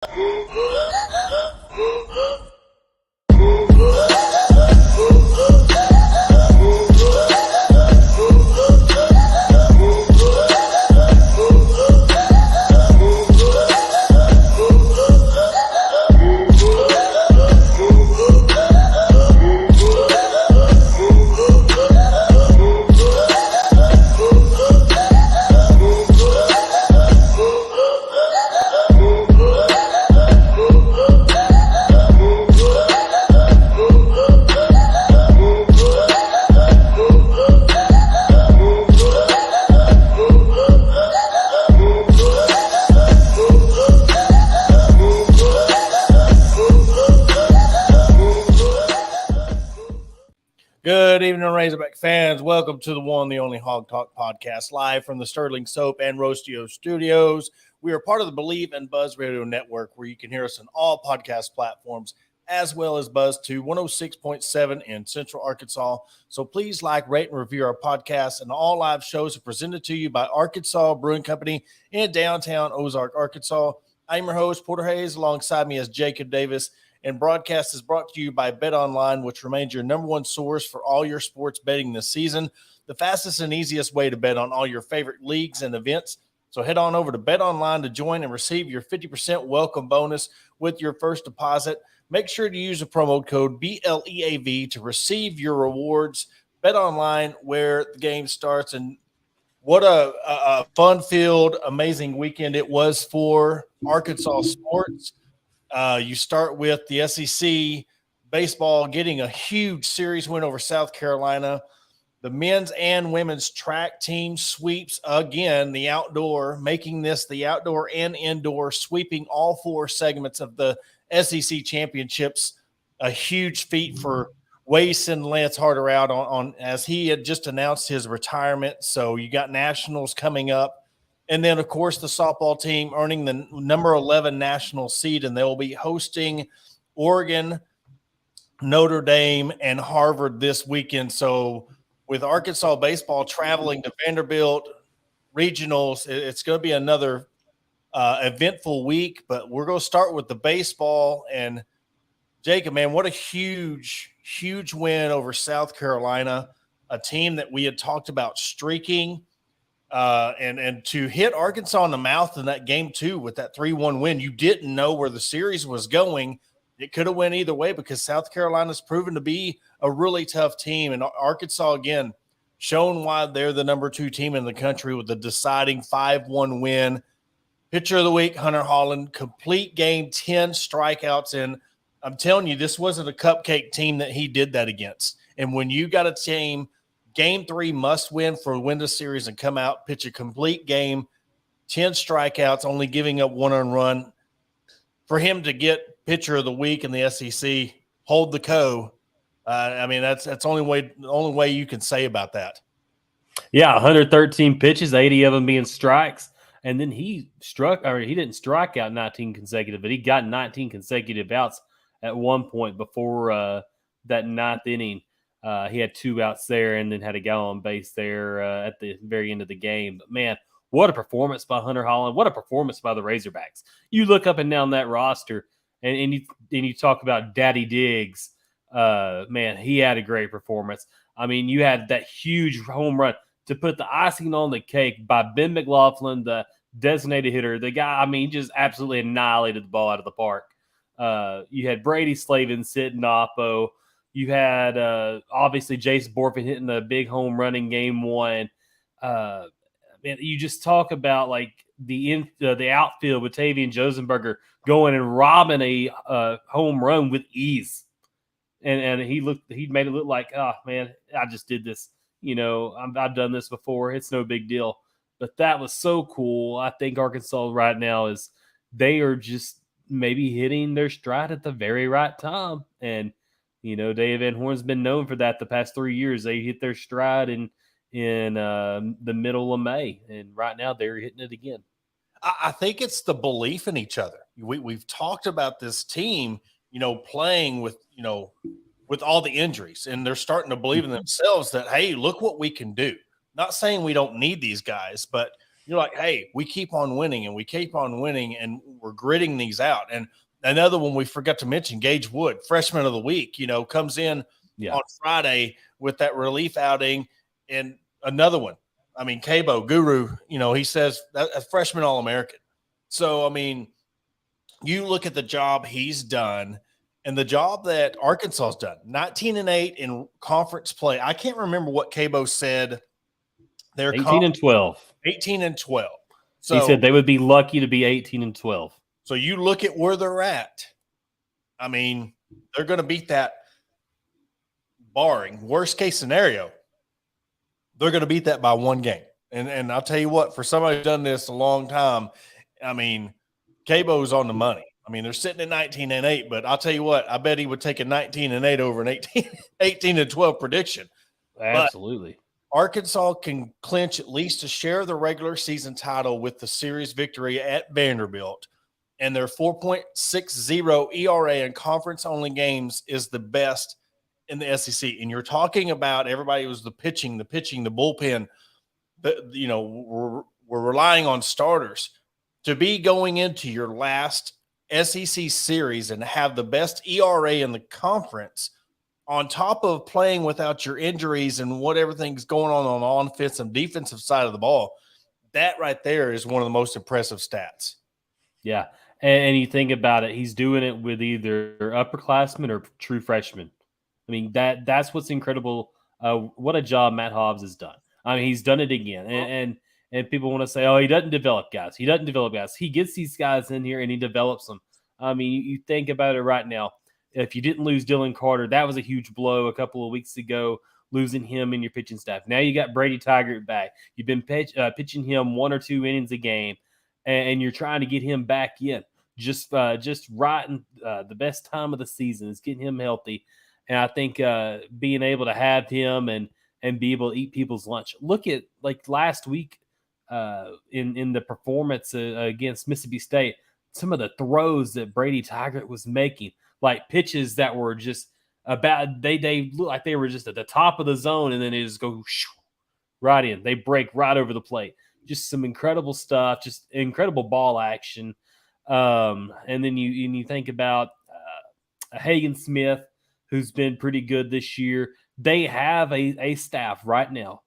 Good evening, Razorback fans. Welcome to the one, the only Hawg Talk podcast, live from the Sterling Soap and Roastio studios. We are part of the Believe and Buzz Radio Network, where you can hear us on all podcast platforms, as well as Buzz to 106.7 in Central Arkansas. So please like, rate, and review our podcast. And all live shows are presented to you by Arkansas Brewing Company in downtown Ozark, Arkansas. I'm your host, Porter Hayes. Alongside me is Jacob Davis. And broadcast is brought to you by Bet Online, which remains your number one source for all your sports betting this season. The fastest and easiest way to bet on all your favorite leagues and events. So head on over to Bet Online to join and receive your 50% welcome bonus with your first deposit. Make sure to use the promo code BLEAV to receive your rewards. Bet Online, where the game starts. And what a fun-filled, amazing weekend it was for Arkansas sports. You start with the SEC baseball getting a huge series win over South Carolina. The men's and women's track team sweeps again the outdoor, making this the outdoor and indoor, sweeping all four segments of the SEC championships. A huge feat for Wace and Lance Harder out on as he had just announced his retirement. So you got nationals coming up. And then, of course, the softball team earning the number 11 national seed, and they will be hosting Oregon, Notre Dame, and Harvard this weekend. So with Arkansas baseball traveling to Vanderbilt regionals, it's going to be another eventful week. But we're going to start with the baseball. And, Jacob, man, what a huge, huge win over South Carolina, a team that we had talked about streaking. And to hit Arkansas in the mouth in that game too with that 3-1 win, you didn't know where the series was going. It could have went either way because South Carolina's proven to be a really tough team. And Arkansas, again, shown why they're the number 2 team in the country with the deciding 5-1 win. Pitcher of the week, Hunter Holland, complete game, 10 strikeouts. And I'm telling you, this wasn't a cupcake team that he did that against. And when you got a team – Game 3 must win for win the series and come out, pitch a complete game, 10 strikeouts, only giving up 1 earned run. For him to get pitcher of the week in the SEC, hold the co. I mean, that's the only way you can say about that. Yeah, 113 pitches, 80 of them being strikes, and then he didn't strike out 19 consecutive, but he got 19 consecutive outs at one point before that 9th inning. He had 2 outs there and then had a guy on base there at the very end of the game. But, man, what a performance by Hunter Holland. What a performance by the Razorbacks. You look up and down that roster, and you talk about Daddy Diggs. Man, he had a great performance. I mean, you had that huge home run to put the icing on the cake by Ben McLaughlin, the designated hitter. The guy, I mean, he just absolutely annihilated the ball out of the park. You had Brady Slavin sitting oppo. You had obviously Jason Borfin hitting a big home run in game 1. Man, you just talk about like the outfield with Tavian Josenberger going and robbing a home run with ease, and he made it look like, oh man, I just did this. You know, I've done this before. It's no big deal. But that was so cool. I think Arkansas right now they are just maybe hitting their stride at the very right time. And you know, Dave Van Horn's been known for that the past 3 years. They hit their stride in the middle of May, and right now they're hitting it again. I think it's the belief in each other. We've talked about this team, you know, playing with all the injuries, and they're starting to believe in themselves that, hey, look what we can do. Not saying we don't need these guys, but you're like, hey, we keep on winning and we keep on winning and we're gritting these out. And another one we forgot to mention, Gage Wood, freshman of the week, comes in on Friday with that relief outing. And another one, I mean, Cabo Guru, he says a freshman All-American. So, I mean, you look at the job he's done and the job that Arkansas's done, 19-8 in conference play. I can't remember what Cabo said. They're 18-12. 18-12. So he said they would be lucky to be 18-12. So you look at where they're at. I mean, they're going to beat that, barring worst case scenario. They're going to beat that by one game. And I'll tell you what, for somebody who's done this a long time, I mean, Cabo's on the money. I mean, they're sitting at 19-8, but I'll tell you what, I bet he would take a 19-8 over an 18-12 prediction. Absolutely. But Arkansas can clinch at least a share of the regular season title with the series victory at Vanderbilt. And their 4.60 ERA in conference-only games is the best in the SEC. And you're talking about everybody was the pitching, the bullpen. We're relying on starters. To be going into your last SEC series and have the best ERA in the conference on top of playing without your injuries and what everything's going on the offensive and defensive side of the ball, that right there is one of the most impressive stats. Yeah. And you think about it, he's doing it with either upperclassmen or true freshmen. I mean, that's what's incredible. What a job Matt Hobbs has done. I mean, he's done it again. And people want to say, oh, he doesn't develop guys. He doesn't develop guys. He gets these guys in here and he develops them. I mean, you think about it right now. If you didn't lose Dylan Carter, that was a huge blow a couple of weeks ago, losing him in your pitching staff. Now you got Brady Taggart back. You've been pitching him 1 or 2 innings a game, and you're trying to get him back in. Just right in the best time of the season is getting him healthy. And I think being able to have him and be able to eat people's lunch. Look at like last week in the performance against Mississippi State, some of the throws that Brady Taggart was making, like pitches that were just about, they look like they were just at the top of the zone, and then they just go right in. They break right over the plate. Just some incredible stuff, just incredible ball action. And then you think about Hagen Smith, who's been pretty good this year. They have a staff right now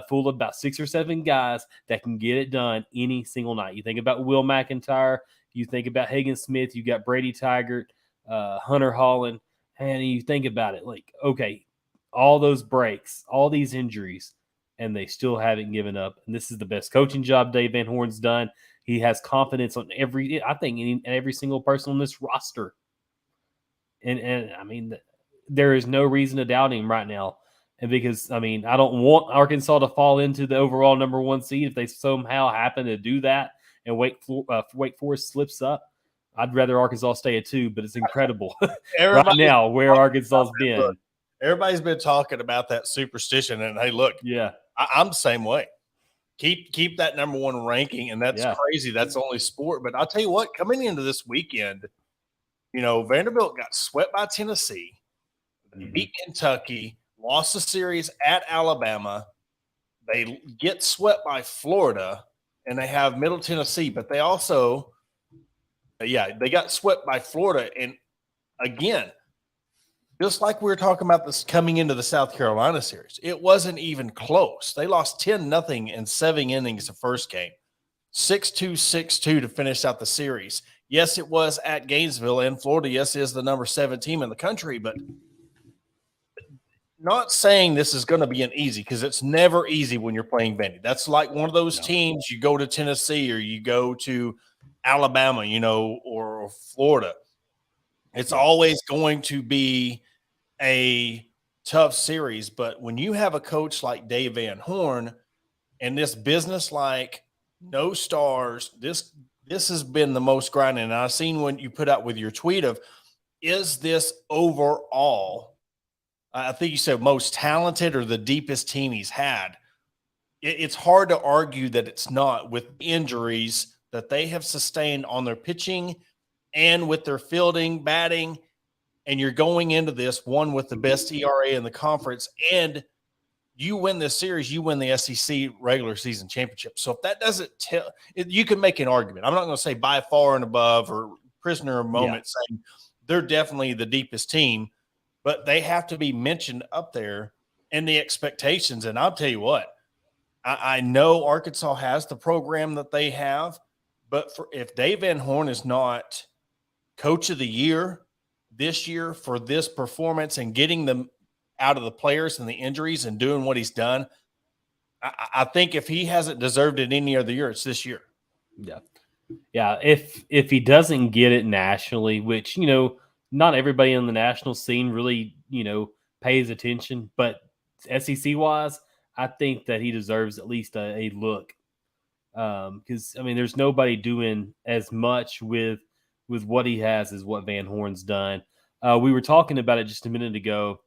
full of about 6 or 7 guys that can get it done any single night. You think about Will McIntyre, you think about Hagen Smith, you got Brady Taggart, Hunter Holland, and you think about it like, okay, all those breaks, all these injuries, and they still haven't given up. And this is the best coaching job Dave Van Horn's done. He has confidence on every single person on this roster. And I mean, there is no reason to doubt him right now. And because, I mean, I don't want Arkansas to fall into the overall number 1 seed. If they somehow happen to do that and Wake Forest slips up, I'd rather Arkansas stay at 2, but it's incredible right now where Arkansas's been. Look, everybody's been talking about that superstition, and hey, look, yeah, I'm the same way. Keep that number 1 ranking, and that's crazy. That's only sport. But I'll tell you what, coming into this weekend, Vanderbilt got swept by Tennessee. They beat Kentucky, lost the series at Alabama. They get swept by Florida, and they have Middle Tennessee. But they also, they got swept by Florida. And again, just like we were talking about this coming into the South Carolina series, it wasn't even close. They lost 10-0 in 7 innings the first game, 6-2, 6-2 to finish out the series. Yes, it was at Gainesville in Florida. Yes, it is the number 7 team in the country, but not saying this is going to be an easy, because it's never easy when you're playing Vandy. That's like one of those teams, you go to Tennessee or you go to Alabama, or Florida. It's always going to be a tough series. But when you have a coach like Dave Van Horn and this business like no stars, this has been the most grinding. And I've seen when you put out with your tweet of, is this overall, I think you said most talented or the deepest team he's had. It's hard to argue that it's not, with injuries that they have sustained on their pitching and with their fielding, batting, and you're going into this one with the best ERA in the conference and you win this series, you win the SEC regular season championship. So if that doesn't tell, you can make an argument. I'm not going to say by far and above or prisoner of moment saying they're definitely the deepest team, but they have to be mentioned up there in the expectations. And I'll tell you what, I know Arkansas has the program that they have, but if Dave Van Horn is not coach of the year this year for this performance and getting them out of the players and the injuries and doing what he's done, I think if he hasn't deserved it any other year, it's this year. Yeah. Yeah. If he doesn't get it nationally, which, not everybody on the national scene really, pays attention, but SEC wise, I think that he deserves at least a look. Because there's nobody doing as much with what he has as what Van Horn's done. We were talking about it just a minute ago.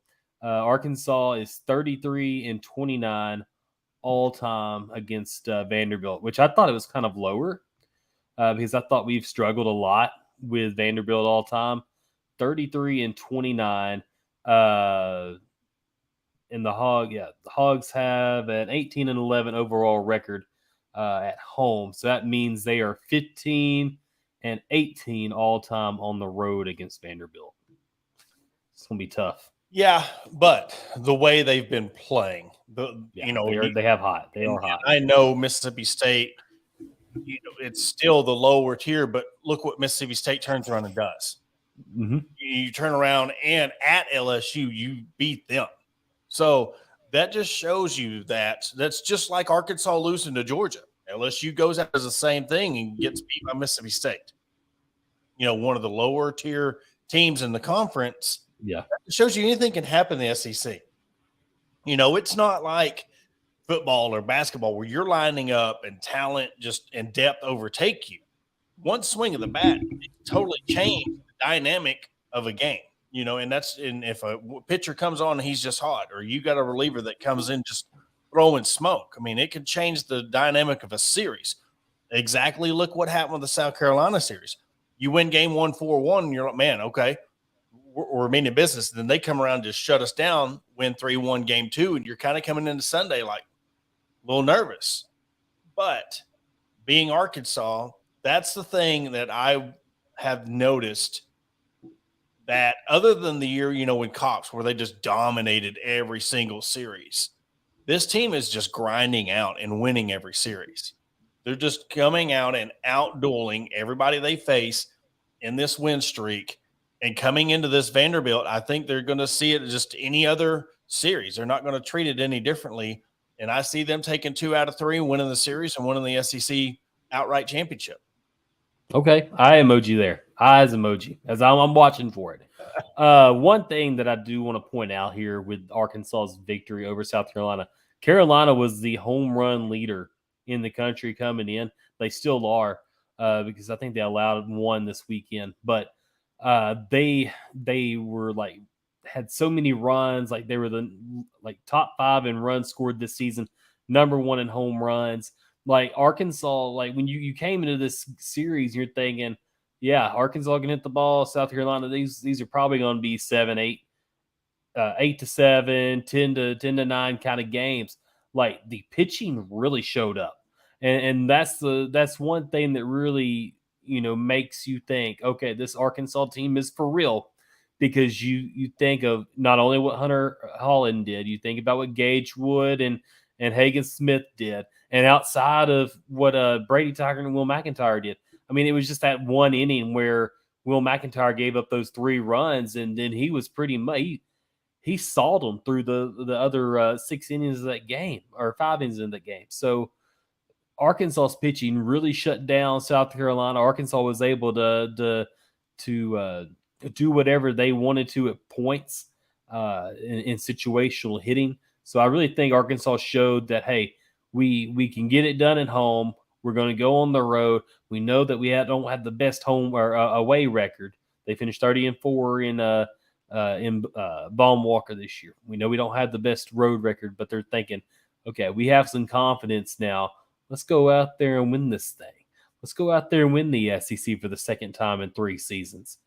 Arkansas is 33-29 all time against Vanderbilt, which I thought it was kind of lower because I thought we've struggled a lot with Vanderbilt all time. 33-29. And the Hogs have an 18-11 overall record at home. So that means they are 15-18 all time on the road against Vanderbilt. It's gonna be tough. Yeah, but the way they've been playing, they have hot. They are hot. I know Mississippi State, it's still the lower tier, but look what Mississippi State turns around and does. Mm-hmm. You turn around and at LSU, you beat them. So that just shows you that's just like Arkansas losing to Georgia. LSU goes out as the same thing and gets beat by Mississippi State. One of the lower tier teams in the conference. Yeah. It shows you anything can happen in the SEC. It's not like football or basketball where you're lining up and talent just and depth overtake you. One swing of the bat, it totally changed the dynamic of a game. And if a pitcher comes on and he's just hot, or you got a reliever that comes in just throwing smoke, it can change the dynamic of a series. Exactly. Look what happened with the South Carolina series. You win game 1, 4-1, and you're like, man, okay, we're meaning business. Then they come around and just shut us down, win 3-1 game 2, and you're kind of coming into Sunday like a little nervous. But being Arkansas, that's the thing that I have noticed, that other than the year, when Cox, where they just dominated every single series, this team is just grinding out and winning every series. They're just coming out and out-dueling everybody they face in this win streak. And coming into this Vanderbilt, I think they're going to see it as just any other series. They're not going to treat it any differently. And I see them taking 2 out of 3, winning the series and winning the SEC outright championship. Okay, eye emoji there. Eyes emoji, as I'm watching for it. One thing that I do want to point out here with Arkansas's victory over South Carolina, Carolina was the home run leader in the country coming in. They still are because I think they allowed 1 this weekend. But they were had so many runs, they were the top 5 in runs scored this season, number 1 in home runs. Arkansas, when you came into this series, you're thinking, yeah, Arkansas can hit the ball. South Carolina, these are probably going to be 7-8, 8-7, 10-9 kind of games. The pitching really showed up, and that's one thing that really makes you think, okay, this Arkansas team is for real, because you think of not only what Hunter Holland did, you think about what Gage Wood and Hagen Smith did, and outside of what Brady Tiger and Will McIntyre did. It was just that one inning where Will McIntyre gave up those 3 runs, and then he was pretty much he sawed them through the other 6 innings of that game, or 5 innings in that game. So Arkansas's pitching really shut down South Carolina. Arkansas was able to do whatever they wanted to at points in situational hitting. So I really think Arkansas showed that, hey, we can get it done at home. We're going to go on the road. We know that we don't have the best home or away record. They finished 30-4 in Baum-Walker this year. We know we don't have the best road record, but they're thinking, okay, we have some confidence now. Let's go out there and win this thing. Let's go out there and win the SEC for the second time in 3 seasons.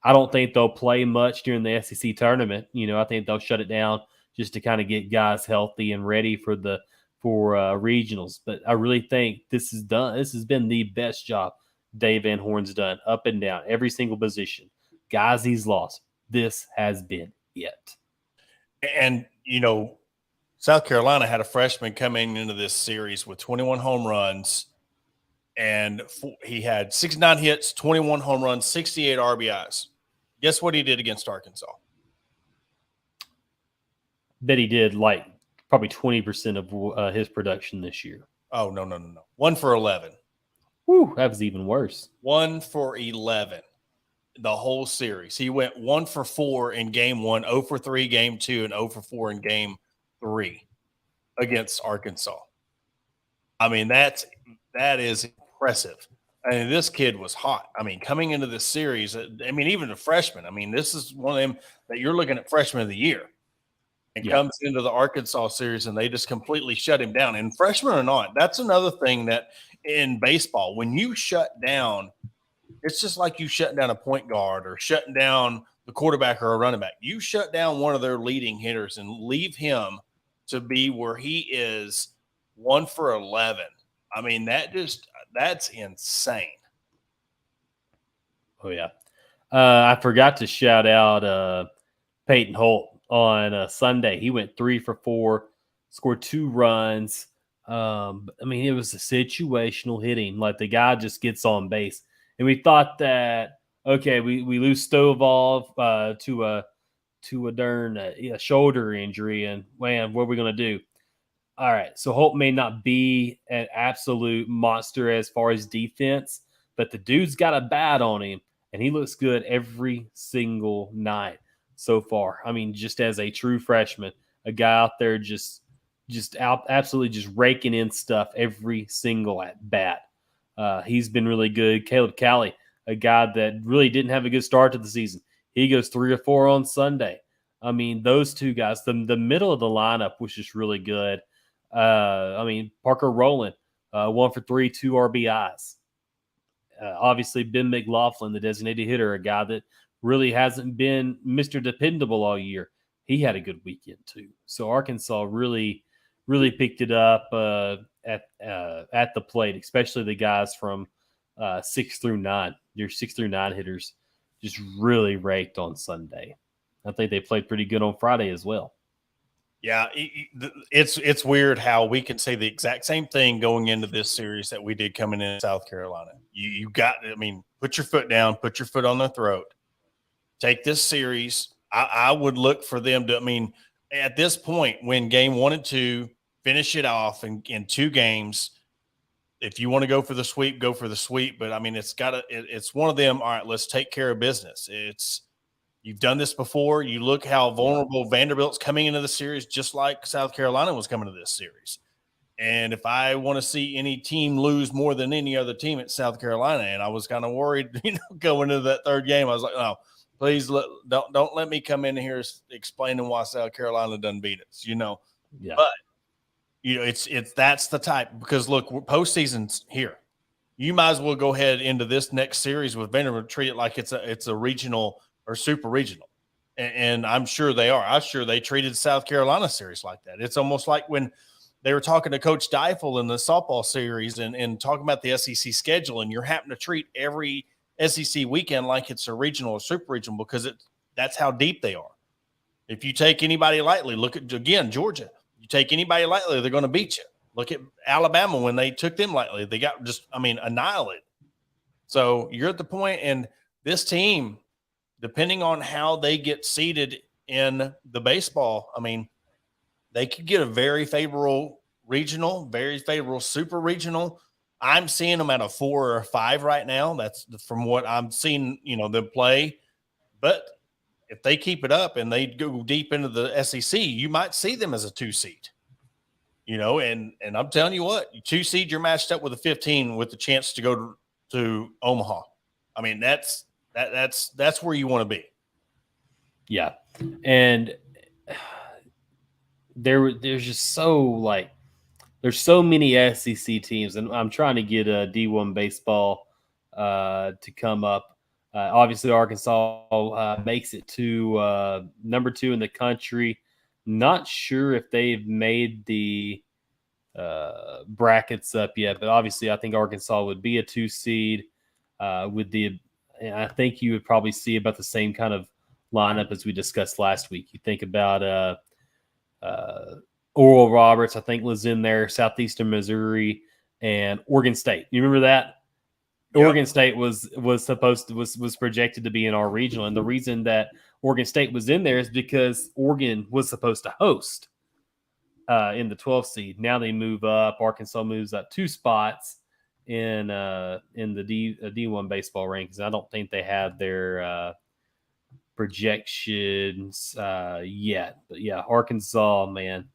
I don't think they'll play much during the SEC tournament. I think they'll shut it down just to kind of get guys healthy and ready for regionals. But I really think this is done. This has been the best job Dave Van Horn's done, up and down, every single position. Guys he's lost. This has been it. And, South Carolina had a freshman coming into this series with 21 home runs, and he had 69 hits, 21 home runs, 68 RBIs. Guess what he did against Arkansas? Bet he did like probably 20% of his production this year. Oh, no. 1 for 11. Whew, that was even worse. 1 for 11 the whole series. He went 1 for 4 in game 1, 0 for 3 game 2, and 0 for 4 in game 3 against Arkansas. I mean, that is impressive. I mean, this kid was hot. I mean, coming into this series, I mean, even a freshman. I mean, this is one of them that you're looking at freshman of the year. And comes into the Arkansas series, and they just completely shut him down. And freshman or not, that's another thing that in baseball, when you shut down, it's just like you shutting down a point guard or shutting down the quarterback or a running back. You shut down one of their leading hitters and leave him to be where he is 1 for 11. I mean, that's insane. Oh, yeah. I forgot to shout out Peyton Holt on Sunday. He went 3 for 4, scored 2 runs. I mean, it was a situational hitting. Like, the guy just gets on base. And we thought that, okay, we lose Stovall to a darn shoulder injury, and man, what are we going to do? All right, so Holt may not be an absolute monster as far as defense, but the dude's got a bat on him, and he looks good every single night so far. I mean, just as a true freshman, a guy out there just absolutely just raking in stuff every single at bat. He's been really good. Caleb Cali, a guy that really didn't have a good start to the season. He goes 3 or 4 on Sunday. I mean, those two guys, the middle of the lineup was just really good. I mean, Parker Rowland, 1 for 3, 2 RBIs. Obviously, Ben McLaughlin, the designated hitter, a guy that really hasn't been Mr. Dependable all year. He had a good weekend too. So Arkansas really picked it up at the plate, especially the guys from 6 through 9. Your 6 through 9 hitters just really raked on Sunday. I think they played pretty good on Friday as well. Yeah, it's weird how we can say the exact same thing going into this series that we did coming in South Carolina. You got, I mean, put your foot down, put your foot on their throat. Take this series. I would look for them to, I mean, at this point, when game 1 and 2, finish it off in 2 games. If you want to go for the sweep, go for the sweep. But, I mean, it's one of them, all right, let's take care of business. You've done this before. You look how vulnerable Vanderbilt's coming into the series, just like South Carolina was coming to this series. And if I want to see any team lose more than any other team, it's South Carolina. And I was kind of worried, going into that 3rd game. I was like, no, please don't let me come in here explaining why South Carolina doesn't beat us. Yeah. But it's that's the type, because look, postseason's here. You might as well go ahead into this next series with Vanderbilt, treat it like it's a regional or super regional. And I'm sure they are. I'm sure they treated South Carolina series like that. It's almost like when they were talking to Coach Deifel in the softball series and talking about the SEC schedule, and you're having to treat every SEC weekend like it's a regional or super regional, because that's how deep they are. If you take anybody lightly, look at, again, Georgia. You take anybody lightly, they're going to beat you. Look at Alabama when they took them lightly. They got annihilated. So you're at the point, and this team, depending on how they get seated in the baseball, I mean, they could get a very favorable regional, very favorable super regional. I'm seeing them at a 4 or a 5 right now. That's from what I'm seeing, them play. But if they keep it up and they go deep into the SEC, you might see them as a 2 seed. And I'm telling you what, 2 seed, you're matched up with a 15 with the chance to go to Omaha. I mean, that's where you want to be. Yeah. And there's just there's so many SEC teams, and I'm trying to get a D1 baseball to come up. Obviously, Arkansas makes it to number 2 in the country. Not sure if they've made the brackets up yet, but obviously I think Arkansas would be a 2 seed with the. And I think you would probably see about the same kind of lineup as we discussed last week. You think about Oral Roberts, I think was in there, Southeastern Missouri, and Oregon State. You remember that? Yep. Oregon State was projected to be in our regional, and the reason that Oregon State was in there is because Oregon was supposed to host in the 12th seed. Now they move up. Arkansas moves up 2 spots in the D1 baseball rankings. I don't think they have their projections yet, but yeah, Arkansas, man,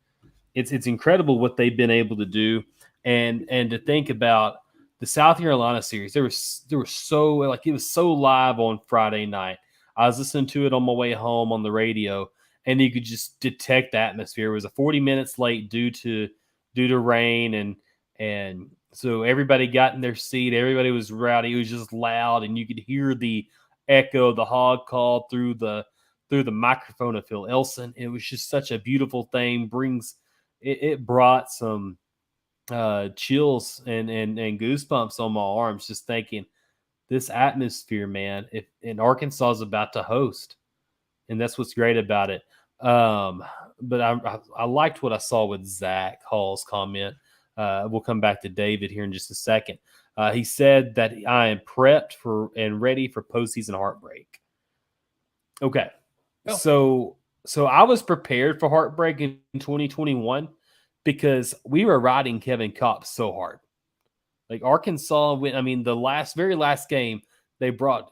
it's incredible what they've been able to do, and to think about the South Carolina series. There was so, like, it was so live on Friday night. I was listening to it on my way home on the radio, and you could just detect the atmosphere. It was a 40 minutes late due to rain, and so everybody got in their seat. Everybody was rowdy. It was just loud, and you could hear the echo of the Hawg call through the microphone of Phil Elson. It was just such a beautiful thing. It brought some chills and goosebumps on my arms just thinking this atmosphere, man. And Arkansas is about to host, and that's what's great about it. But I liked what I saw with Zach Hall's comment. We'll come back to David here in just a second. He said that I am prepped for and ready for postseason heartbreak. Okay, so I was prepared for heartbreak in 2021 because we were riding Kevin Kopp so hard. Like Arkansas, the very last game, they brought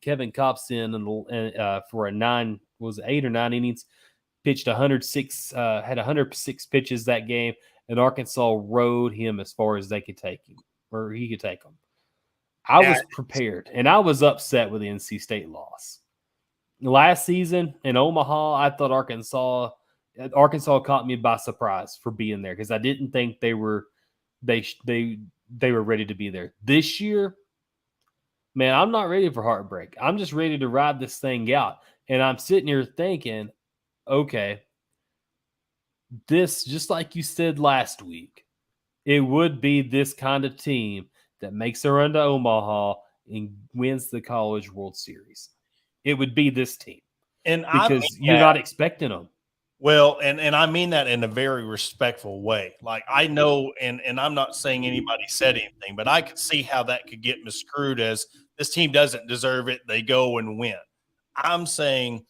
Kevin Kopps in and for a 8 or 9 innings, pitched 106, had 106 pitches that game, and Arkansas rode him as far as they could take him, or he could take them. I was prepared, and I was upset with the NC State loss. Last season in Omaha, I thought Arkansas caught me by surprise for being there because I didn't think they were ready to be there. This year, man, I'm not ready for heartbreak. I'm just ready to ride this thing out. And I'm sitting here thinking, okay, this, just like you said last week, it would be this kind of team that makes a run to Omaha and wins the College World Series. It would be this team. And because you're not expecting them. Well, and I mean that in a very respectful way. Like, I know, and I'm not saying anybody said anything, but I could see how that could get misconstrued as this team doesn't deserve it. They go and win. I'm saying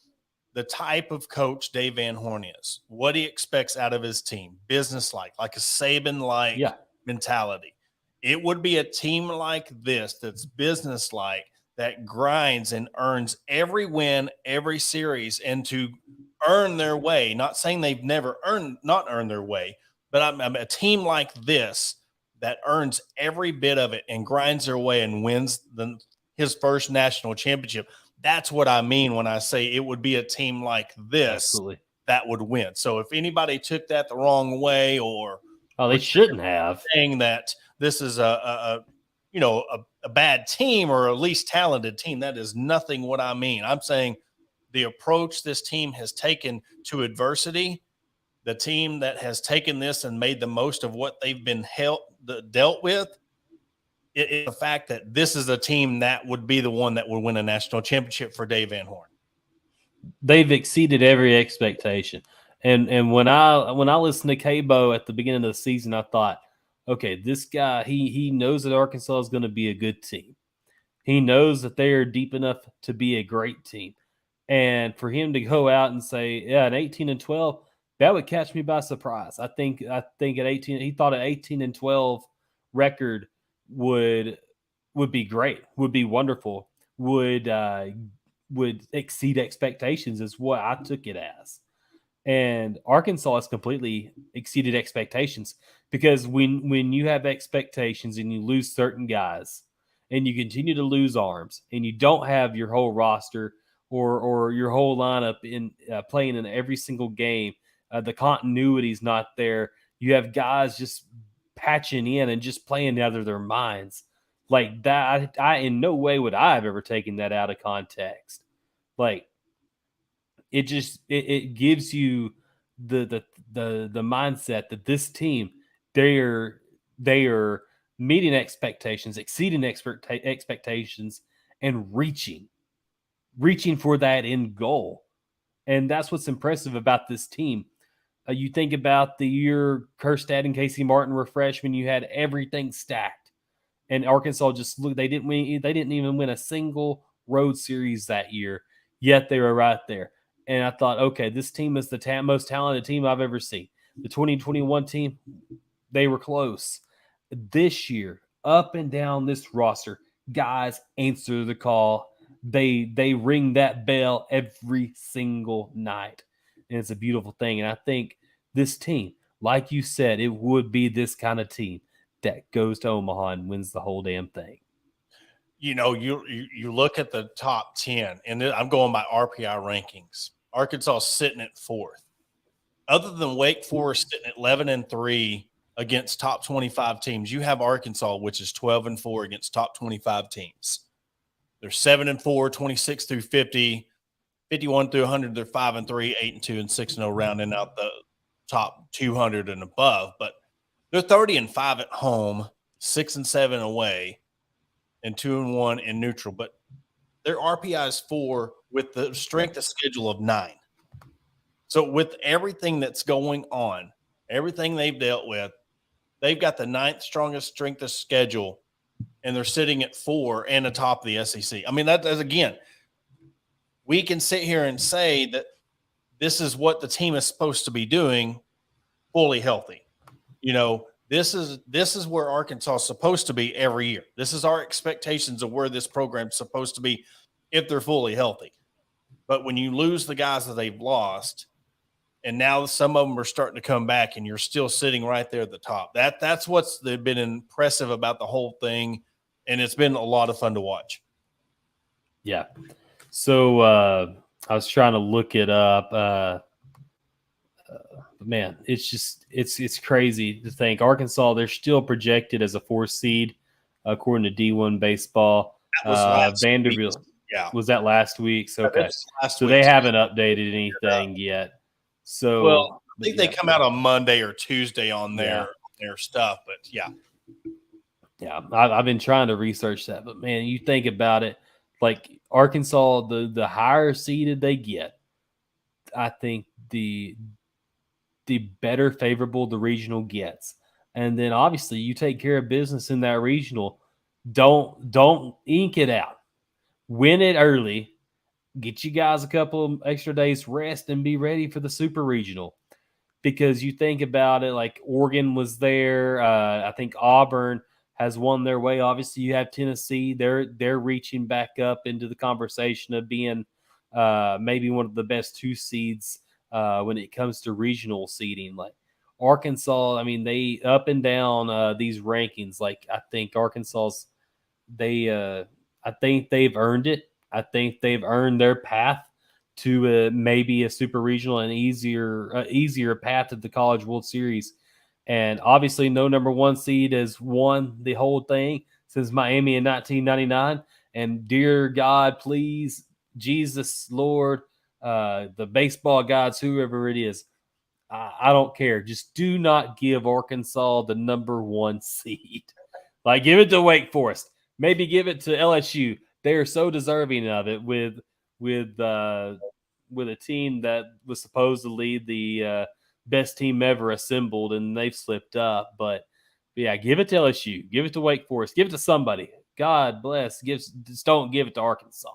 the type of coach Dave Van Horn is, what he expects out of his team, business-like, like a Saban-like mentality. It would be a team like this that's business-like, that grinds and earns every win, every series, and to earn their way. Not saying they've never not earned their way, but I'm a team like this that earns every bit of it and grinds their way and wins his first national championship. That's what I mean when I say it would be a team like this that would win. So if anybody took that the wrong way, or they shouldn't have, saying that this is a bad team or a least talented team, that is nothing what I mean. I'm saying the approach this team has taken to adversity, the team that has taken this and made the most of what they've been dealt with, it's the fact that this is a team that would be the one that would win a national championship for Dave Van Horn. They've exceeded every expectation. And when I listened to K-Bo at the beginning of the season, I thought, okay, this guy, he knows that Arkansas is going to be a good team. He knows that they are deep enough to be a great team. And for him to go out and say, yeah, an 18-12, that would catch me by surprise. I think at 18, he thought an 18-12 record would be great, would be wonderful, would exceed expectations is what I took it as. And Arkansas has completely exceeded expectations, because when you have expectations and you lose certain guys and you continue to lose arms and you don't have your whole roster or your whole lineup in playing in every single game, the continuity is not there. You have guys just patching in and just playing out of their minds like that. I in no way would I have ever taken that out of context. Like, it gives you the mindset that this team they are meeting expectations, exceeding expectations, and reaching for that end goal. And that's what's impressive about this team. You think about the year Kerstad and Casey Martin were freshmen, you had everything stacked. And Arkansas just look they didn't win, they didn't even win a single road series that year, yet they were right there. And I thought, okay, this team is the most talented team I've ever seen. The 2021 team, they were close. This year, up and down this roster, guys answer the call. They ring that bell every single night. And it's a beautiful thing. And I think this team, like you said, it would be this kind of team that goes to Omaha and wins the whole damn thing. You know, you look at the top 10, and I'm going by RPI rankings. Arkansas is sitting at 4th. Other than Wake Forest sitting at 11-3 against top 25 teams, you have Arkansas, which is 12-4 against top 25 teams. They're 7-4, 26 through 50, 51 through 100. They're 5-3, 8-2, and 6-0, rounding out the top 200 and above. But they're 30-5 at home, 6-7 away, and 2-1 in neutral. But their RPI is 4 with the strength of schedule of 9. So with everything that's going on, everything they've dealt with, they've got the 9th strongest strength of schedule, and they're sitting at 4 and atop the SEC. I mean, that is, again, we can sit here and say that this is what the team is supposed to be doing fully healthy. You know, this is where Arkansas is supposed to be every year. This is our expectations of where this program's supposed to be if they're fully healthy. But when you lose the guys that they've lost, and now some of them are starting to come back, and you're still sitting right there at the top. That's what's been impressive about the whole thing, and it's been a lot of fun to watch. Yeah. So I was trying to look it up. Man, it's just it's crazy to think Arkansas. They're still projected as a 4 seed according to D1 baseball. That was Vanderbilt. week. Yeah, was that last week's? Okay, so week. They haven't updated anything yet. So well, I think they come out on Monday or Tuesday on their stuff. But yeah, I've been trying to research that. But man, you think about it, like Arkansas, the higher seeded they get, I think the better favorable the regional gets. And then obviously you take care of business in that regional. Don't ink it out. Win it early. Get you guys a couple of extra days rest and be ready for the super regional. Because you think about it, like Oregon was there. I think Auburn has won their way. Obviously, you have Tennessee. They're reaching back up into the conversation of being maybe one of the best 2 seeds when it comes to regional seeding. Like Arkansas, I mean, they up and down these rankings. Like I think Arkansas's, I think they've earned it. I think they've earned their path to maybe a super regional and easier path to the College World Series. And obviously, no number 1 seed has won the whole thing since Miami in 1999. And dear God, please, Jesus, Lord, the baseball gods, whoever it is, I don't care. Just do not give Arkansas the number 1 seed. Like, give it to Wake Forest. Maybe give it to LSU. They are so deserving of it with a team that was supposedly the best team ever assembled, and they've slipped up. But yeah, give it to LSU. Give it to Wake Forest. Give it to somebody. God bless. Just don't give it to Arkansas.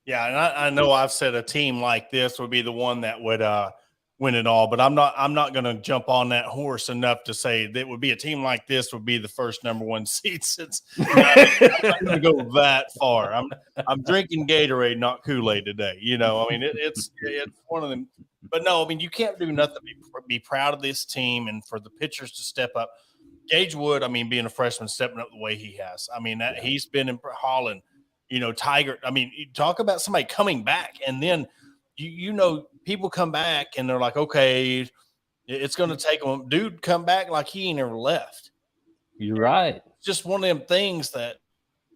Yeah, and I know I've said a team like this would be the one that would win it all, but I'm not going to jump on that horse enough to say that would be a team like this would be the first number 1 seed. Since I'm not going to go that far. I'm drinking Gatorade, not Kool-Aid today. You know, I mean it's one of them. But no, I mean you can't do nothing but be proud of this team and for the pitchers to step up. Gage Wood, I mean, being a freshman, stepping up the way he has. I mean, he's been in Holland. You know, Tiger. I mean, you talk about somebody coming back, and then you know people come back and they're like, okay, it's going to take them. Dude, come back like he ain't ever left. You're right. It's just one of them things that,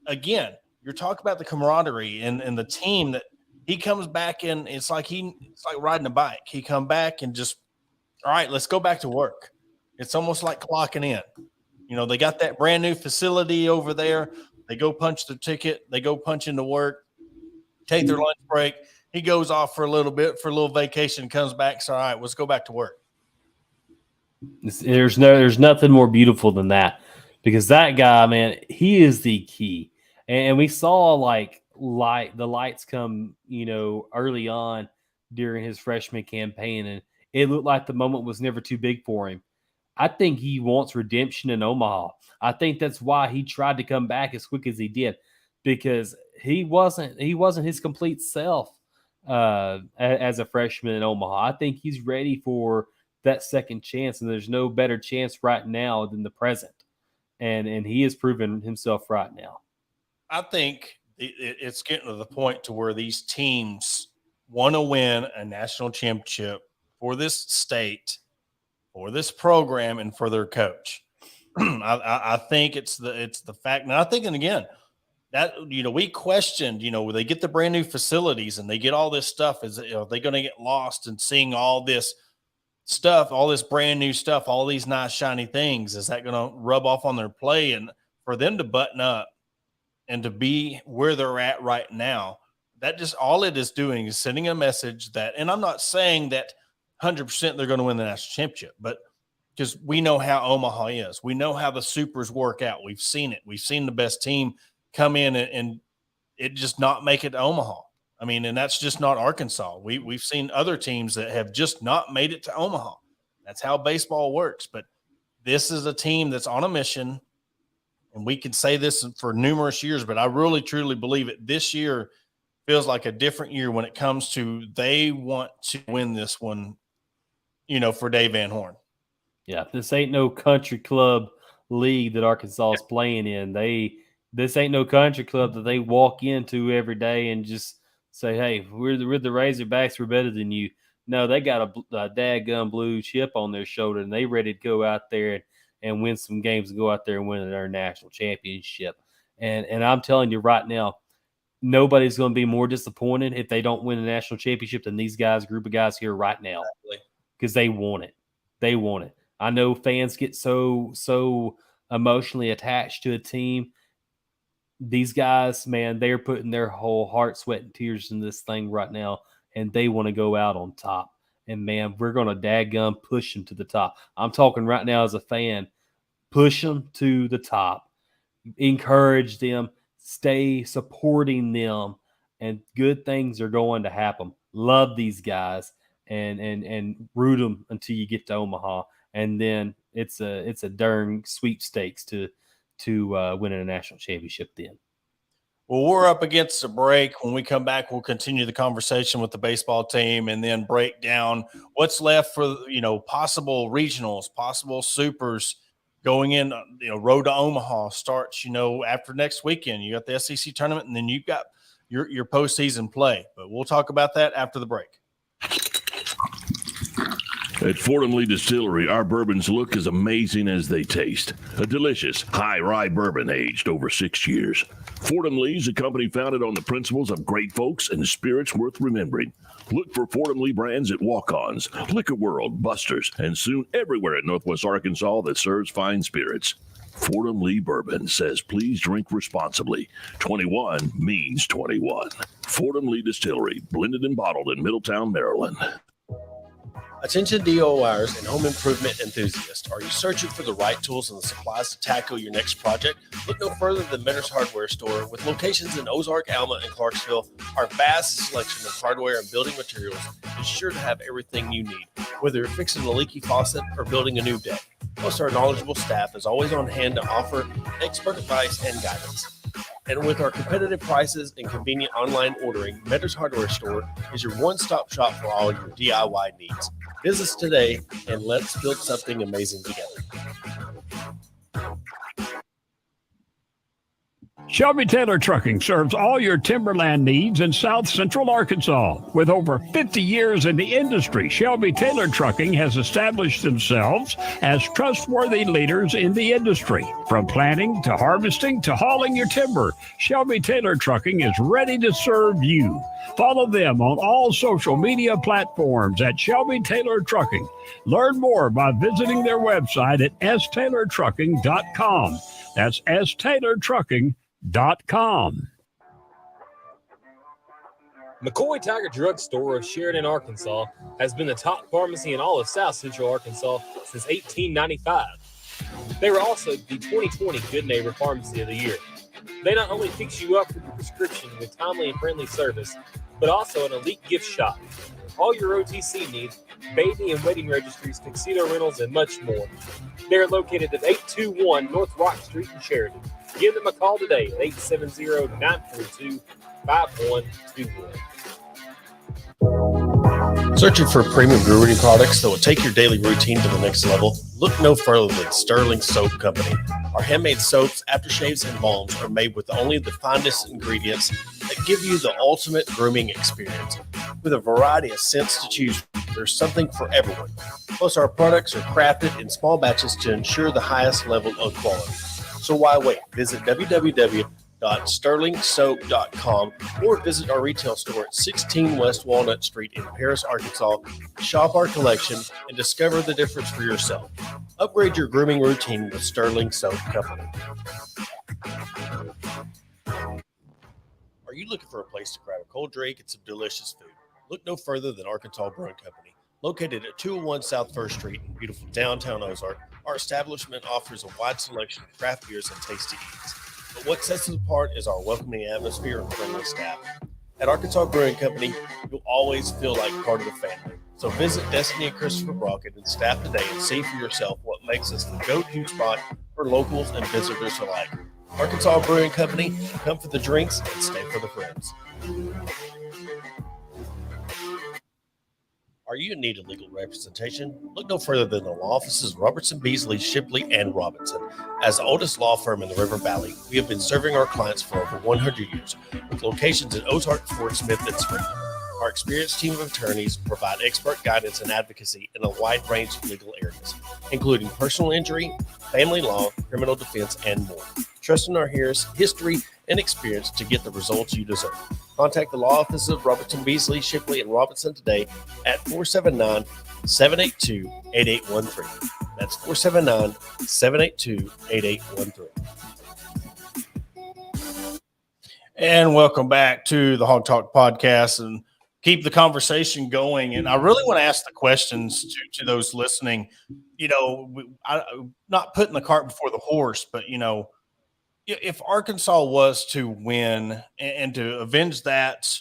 again, you're talking about the camaraderie and the team that he comes back in. It's like riding a bike. He come back and just all right, let's go back to work. It's almost like clocking in. They got that brand new facility over there. They go punch their ticket. They go punch into work, take their lunch break. He goes off for a little bit, for a little vacation, comes back. So, all right, let's go back to work. There's nothing more beautiful than that, because that guy, man, he is the key. And we saw the lights come, early on during his freshman campaign, and it looked like the moment was never too big for him. I think he wants redemption in Omaha. I think that's why he tried to come back as quick as he did, because he wasn't his complete self as a freshman in Omaha. I think he's ready for that second chance, and there's no better chance right now than the present. And he has proven himself right now. I think it's getting to the point to where these teams want to win a national championship for this state, for this program, and for their coach. I think it's the fact. And I think, and again, that we questioned, they get the brand new facilities and they get all this stuff. Is they're going to get lost in seeing all this stuff, all this brand new stuff, all these nice shiny things? Is that going to rub off on their play? And for them to button up and to be where they're at right now, that just all it is doing is sending a message that, and I'm not saying that 100% they're going to win the national championship, but because we know how Omaha is. We know how the supers work out. We've seen it. We've seen the best team come in and it just not make it to Omaha. I mean, and that's just not Arkansas. We've seen other teams that have just not made it to Omaha. That's how baseball works. But this is a team that's on a mission, and we can say this for numerous years, but I really, truly believe it. This year feels like a different year when it comes to they want to win this one, for Dave Van Horn. Yeah, this ain't no country club league that Arkansas is playing in. This ain't no country club that they walk into every day and just say, hey, we're the Razorbacks, we're better than you. No, they got a dadgum blue chip on their shoulder, and they ready to go out there and win some games and go out there and win their national championship. And I'm telling you right now, nobody's going to be more disappointed if they don't win a national championship than these guys, group of guys here right now, because they want it. They want it. I know fans get so emotionally attached to a team. These guys, man, they're putting their whole heart, sweat, and tears in this thing right now, and they want to go out on top. And, man, we're going to dadgum push them to the top. I'm talking right now as a fan. Push them to the top. Encourage them. Stay supporting them. And good things are going to happen. Love these guys and root them until you get to Omaha. And then it's a darn sweepstakes to winning a national championship then. Well, we're up against a break. When we come back, we'll continue the conversation with the baseball team and then break down what's left for, possible regionals, possible supers going in. Road to Omaha starts, after next weekend. You got the SEC tournament, and then you've got your postseason play. But we'll talk about that after the break. At Fordham Lee Distillery, our bourbons look as amazing as they taste. A delicious, high rye bourbon aged over 6 years. Fordham Lee is a company founded on the principles of great folks and spirits worth remembering. Look for Fordham Lee brands at Walk-Ons, Liquor World, Buster's, and soon everywhere in Northwest Arkansas that serves fine spirits. Fordham Lee Bourbon says please drink responsibly. 21 means 21. Fordham Lee Distillery, blended and bottled in Middletown, Maryland. Attention DIYers and home improvement enthusiasts. Are you searching for the right tools and the supplies to tackle your next project? Look no further than Mentor's Hardware Store. With locations in Ozark, Alma, and Clarksville, our vast selection of hardware and building materials is sure to have everything you need, whether you're fixing a leaky faucet or building a new deck. Plus, our knowledgeable staff is always on hand to offer expert advice and guidance. And with our competitive prices and convenient online ordering, Mentor's Hardware Store is your one-stop shop for all your DIY needs. Visit us today, and let's build something amazing together. Shelby Taylor Trucking serves all your timberland needs in South Central Arkansas. With over 50 years in the industry, Shelby Taylor Trucking has established themselves as trustworthy leaders in the industry. From planting to harvesting to hauling your timber, Shelby Taylor Trucking is ready to serve you. Follow them on all social media platforms at Shelby Taylor Trucking. Learn more by visiting their website at staylortrucking.com. That's staylortrucking.com. McCoy Tiger Drug Store of Sheridan, Arkansas, has been the top pharmacy in all of South Central Arkansas since 1895. They were also the 2020 Good Neighbor Pharmacy of the Year. They not only fix you up with your prescription with timely and friendly service, but also an elite gift shop. All your OTC needs, baby and wedding registries, tuxedo rentals, and much more. They're located at 821 North Rock Street in Sheridan. Give them a call today at 870-942-5121. Searching for premium brewery products that will take your daily routine to the next level? Look no further than Sterling Soap Company. Our handmade soaps, aftershaves, and balms are made with only the finest ingredients that give you the ultimate grooming experience. With a variety of scents to choose from, there's something for everyone. Plus, our products are crafted in small batches to ensure the highest level of quality. So why wait? Visit www.sterlingsoap.com or visit our retail store at 16 West Walnut Street in Paris, Arkansas. Shop our collection and discover the difference for yourself. Upgrade your grooming routine with Sterling Soap Company. Are you looking for a place to grab a cold drink and some delicious food? Look no further than Arkansas Brewing Company. Located at 201 South 1st Street in beautiful downtown Ozark, our establishment offers a wide selection of craft beers and tasty eats. But what sets us apart is our welcoming atmosphere and friendly staff. At Arkansas Brewing Company, you'll always feel like part of the family. So visit Destiny and Christopher Brockett and staff today and see for yourself what makes us the go-to spot for locals and visitors alike. Arkansas Brewing Company, come for the drinks and stay for the friends. Are you in need of legal representation? Look no further than the law offices of Robertson, Beasley, Shipley, and Robinson. As the oldest law firm in the River Valley, we have been serving our clients for over 100 years, with locations in Ozark, Fort Smith, and Springfield. Our experienced team of attorneys provide expert guidance and advocacy in a wide range of legal areas, including personal injury, family law, criminal defense, and more. Trust in our history and experience to get the results you deserve. Contact the law offices of Robertson, Beasley, Shipley, and Robinson today at 479-782-8813. That's 479-782-8813. And welcome back to the Hawg Talk podcast, and keep the conversation going. And I really want to ask the questions to those listening. You know, not putting the cart before the horse, but, you know, if Arkansas was to win and to avenge that,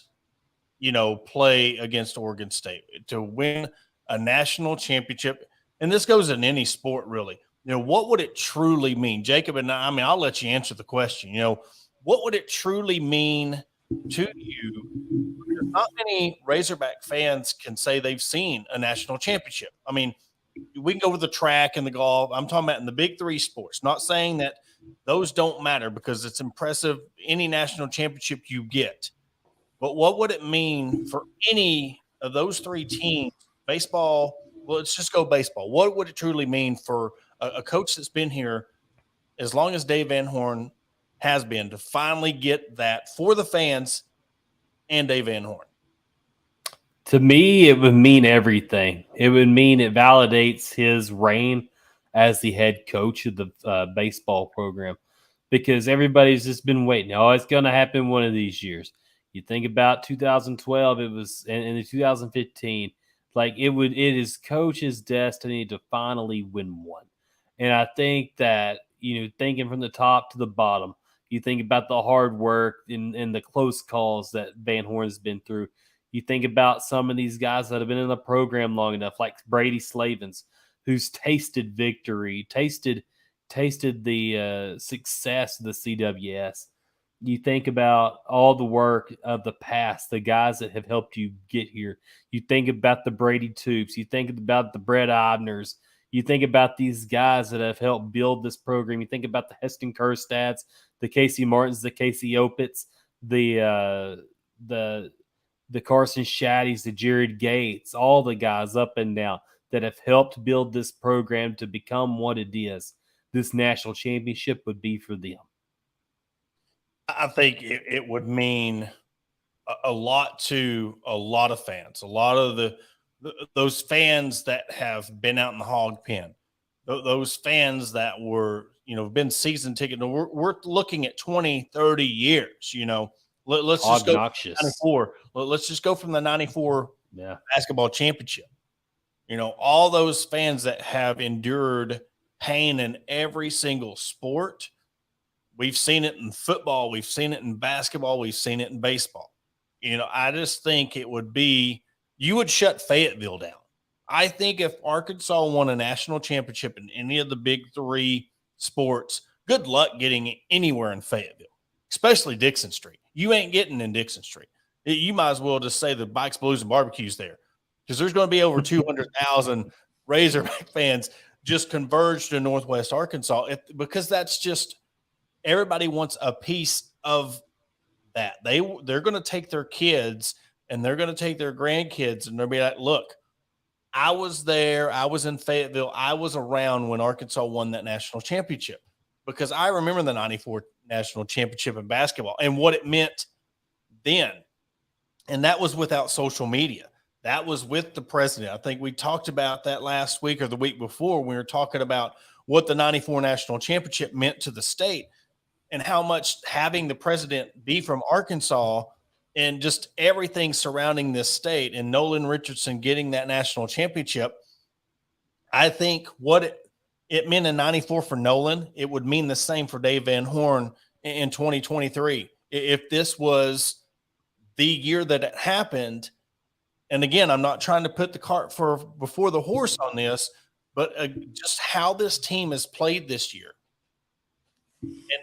you know, play against Oregon State, to win a national championship, and this goes in any sport really, you know, what would it truly mean? Jacob, and I mean, I'll let you answer the question. You know, what would it truly mean to you? Because not many Razorback fans can say they've seen a national championship. I mean, we can go with the track and the golf. I'm talking about in the big three sports, not saying that those don't matter, because it's impressive any national championship you get. But what would it mean for any of those three teams? Baseball, well, let's just go baseball. What would it truly mean for a coach that's been here as long as Dave Van Horn has been, to finally get that for the fans and Dave Van Horn? To me, it would mean everything. It would mean it validates his reign as the head coach of the baseball program, because everybody's just been waiting. Oh, it's going to happen one of these years. You think about 2012, it was in 2015. Like it is coach's destiny to finally win one. And I think that, you know, thinking from the top to the bottom, you think about the hard work and the close calls that Van Horn's been through. You think about some of these guys that have been in the program long enough, like Brady Slavens, who's tasted victory, tasted the success of the CWS. You think about all the work of the past, the guys that have helped you get here. You think about the Brady Toops. You think about the Brett Eibners. You think about these guys that have helped build this program. You think about the Heston Kerstads, Casey Martins, the Casey Opitz, the Carson Shaddies, the Jared Gates, all the guys up and down that have helped build this program to become what it is. This national championship would be for them. I think it would mean a lot to a lot of fans, a lot of those fans that have been out in the hog pen, those fans that were, been season ticket. We're looking at 20, 30 years, let's just go 94. Let's just go from the 94 basketball championship. All those fans that have endured pain in every single sport. We've seen it in football. We've seen it in basketball. We've seen it in baseball. I just think it would be, you would shut Fayetteville down. I think if Arkansas won a national championship in any of the big three sports, good luck getting anywhere in Fayetteville, especially Dixon Street. You ain't getting in Dixon Street. You might as well just say the Bikes, Blues, and Barbecues there, because there's going to be over 200,000 Razorback fans just converged to Northwest Arkansas, because that's just, everybody wants a piece of that. They're going to take their kids and they're going to take their grandkids, and they'll be like, look, I was there. I was in Fayetteville. I was around when Arkansas won that national championship, because I remember the 94 national championship in basketball and what it meant then. And that was without social media. That was with the president. I think we talked about that last week or the week before when we were talking about what the 94 national championship meant to the state and how much having the president be from Arkansas and just everything surrounding this state, and Nolan Richardson getting that national championship. I think what it meant in 94 for Nolan, it would mean the same for Dave Van Horn in 2023. If this was the year that it happened, and again, I'm not trying to put the cart before the horse on this, but just how this team has played this year.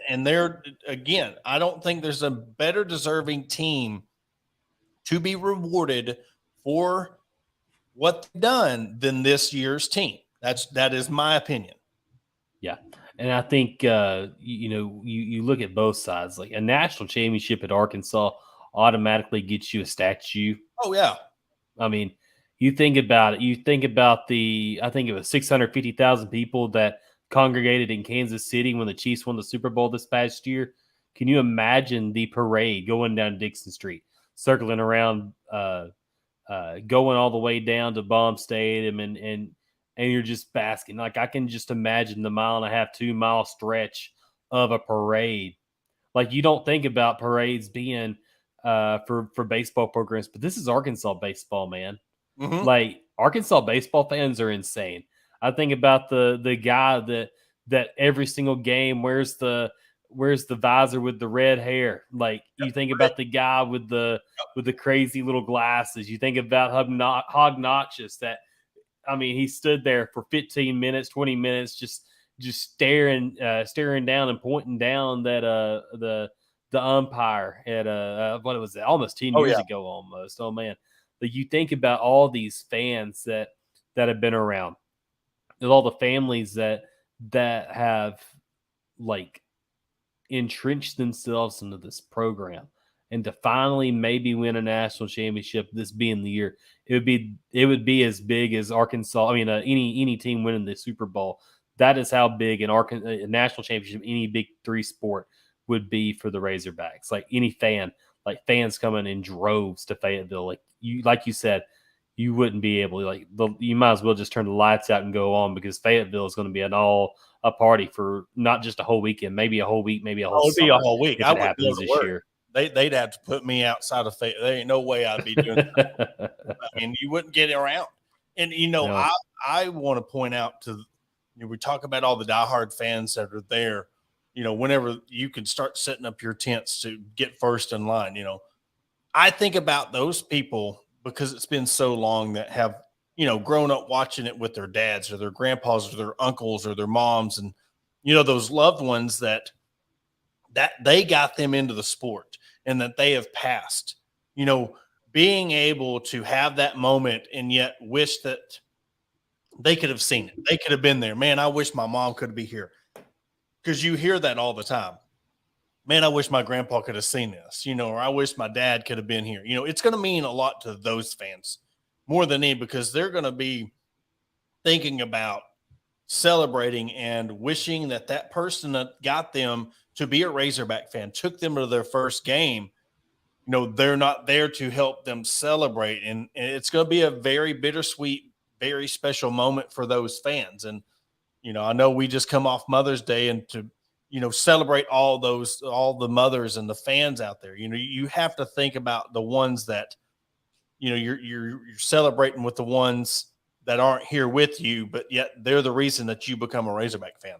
And they're, again, I don't think there's a better deserving team to be rewarded for what they've done than this year's team. That is my opinion. Yeah. And I think, you look at both sides. Like, a national championship at Arkansas automatically gets you a statue. Oh, yeah. I mean, you think about it. You think about I think it was 650,000 people that congregated in Kansas City when the Chiefs won the Super Bowl this past year. Can you imagine the parade going down Dixon Street, circling around, going all the way down to Baum Stadium, and you're just basking? Like, I can just imagine the 1.5 2 mile stretch of a parade. Like, you don't think about parades being for baseball programs, but this is Arkansas baseball, man. Mm-hmm. Like, Arkansas baseball fans are insane. I think about the guy that every single game wears the visor with the red hair. Like, you think about the guy with the crazy little glasses. You think about Hawg Notches. That, I mean, he stood there for 15 minutes, 20 minutes, just staring down and pointing down that the umpire at what was it, almost 10 years ago, almost. Oh man, like, you think about all these fans that have been around. With all the families that have, like, entrenched themselves into this program, and to finally maybe win a national championship, this being the year, it would be as big as Arkansas. I mean, any team winning the Super Bowl. That is how big a national championship, any big three sport, would be for the Razorbacks. Like, any fans coming in droves to Fayetteville. Like you said, you wouldn't be able to, you might as well just turn the lights out and go on, because Fayetteville is going to be a party for not just a whole weekend, maybe a whole week, maybe a whole summer. It'd be a whole week. If it happens this year. They'd have to put me outside of Fayetteville. There ain't no way I'd be doing that. I mean, you wouldn't get around. And, No. I want to point out we talk about all the diehard fans that are there, whenever you can start setting up your tents to get first in line. I think about those people, because it's been so long, that have, grown up watching it with their dads or their grandpas or their uncles or their moms, and, those loved ones that they got them into the sport and that they have passed, being able to have that moment and yet wish that they could have seen it. They could have been there. Man, I wish my mom could be here, because you hear that all the time. man, I wish my grandpa could have seen this, or I wish my dad could have been here. It's going to mean a lot to those fans more than any, because they're going to be thinking about celebrating and wishing that person that got them to be a Razorback fan, took them to their first game, they're not there to help them celebrate. And it's going to be a very bittersweet, very special moment for those fans. And, I know we just come off Mother's Day, and to, celebrate all the mothers and the fans out there, you have to think about the ones that, you're celebrating with, the ones that aren't here with you, but yet they're the reason that you become a Razorback fan.